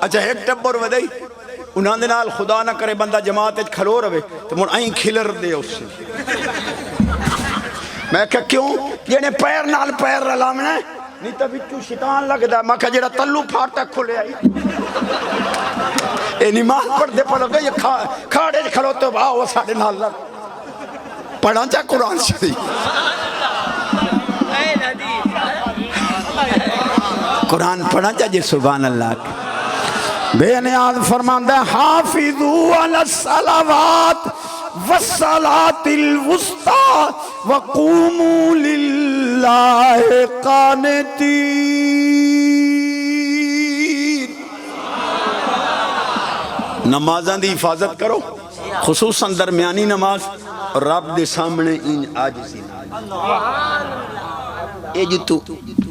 اچھا ایک ٹبر ودائی انہاں دے نال خدا نہ کرے بندہ جماعت وچ کھلو رہے تو من این کھلر دے اس سے میں کہا کیوں جنے پیر نال پیر رلامنا ہے نہیں تو بچو شیطان لگدا ہے میں کہا جڑا تلو پھاٹا کھلے آئی اے نماز پڑھ دے پڑھ گئے یہ کھاڑے کھلو تو باہو ساڑھے نال لگ پڑھا چاہ قرآن شریف قرآن پڑھا چاہ جی سبحان اللہ بے نیاز فرماندہ حافظو علی الصلوات والصلاة الوسطى وقوموا للہ قانتین نمازاں دی حفاظت کرو خصوصاً درمیانی نماز رب دے سامنے ان عاجزی اے جو تو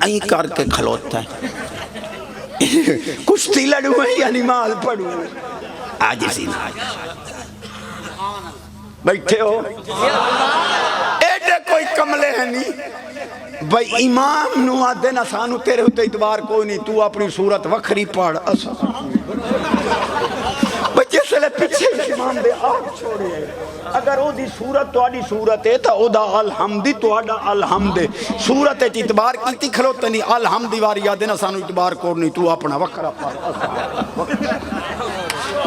این کر کے کھلوتا ہے کشتی لڑو ہے یا نماز پڑھو عاجزی بیٹھے ہو ایڈے کوئی کملے ہیں نہیں بھائی امام نو آدھے نہ سانو تیرے ہوتے اتبار کوئی نہیں تو اپنی صورت وکھری پڑھ جس لئے پیچھے امام دے آگ چھوڑے ہیں اگر او دی صورت تو آڈی صورت ہے تو او دا الحمدی تو آڈا الحمدے صورت ہے اتبار کیتی کھلوتے نہیں الحمدی واری یادے نہ سانو اتبار کو نہیں تو اپنا وکھرا پڑھ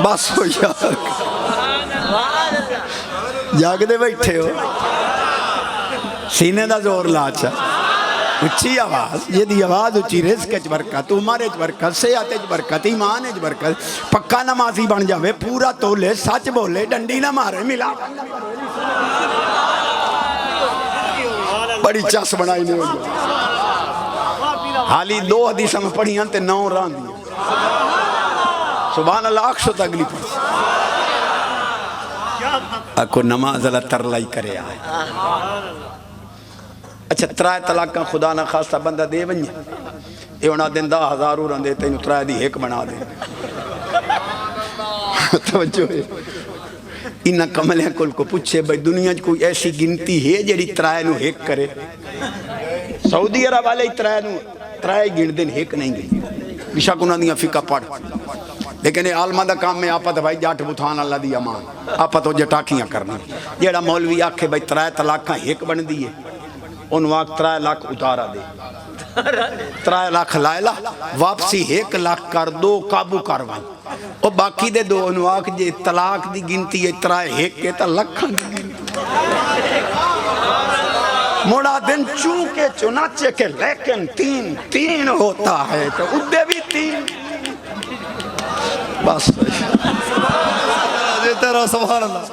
بس ہو یار جاگ دے بیٹھے ہو سینے دا زور لاچا اچھی آواز یہ دی آواز اچھی رزق اچھ برکت عمر اچھ برکت سیات اچھ برکت ایمان اچھ برکت پکا نمازی بن جاوے پورا تولے سچ بولے ڈنڈی نہ مارے ملا بڑی چاس بنائی نہیں ہوئی حالی 2 حدیثہ میں پڑھی ہنتے 9 ران دی سبحان اللہ اکشو تگلی پڑھ اکو نماز اللہ ترلائی کرے آئے اچھا ترائے طلاقہ خدا نہ خاصہ بندہ دے بنی اے انہا دن 10,000 رن دیتے ہیں ترائے دی ایک بنا دے توجہ ہے انہا کملیں کل کو پوچھے بھئی دنیا کوئی ایسی گنتی ہے جڑی ترائے نو ایک کرے سعودی عرب والے ترائے گن دن ایک نہیں گئی بشاک انہا دیا فقہ پڑھ لیکن عالمہ دا کام میں آپا دا بھائی جاٹ بتھان اللہ دی امان آپا تو جٹاکیاں کرنا جیڑا مولوی آکھے بھائی ترائے طلاقہ ایک بن دیئے ان وقت 3 لاکھ اتارا دے 3 لاکھ لائلہ واپسی 1 لاکھ کر دو قابو کروائیں اور باقی دے دو ان وقت جے طلاق دی گنتی ہے 3 ایک کے تا لکھاں دی گنتی موڑا دن چونکہ چنانچہ کے لیکن 3 ہوتا ہے تو ادھے بھی 3 بس تیرا سبحان اللہ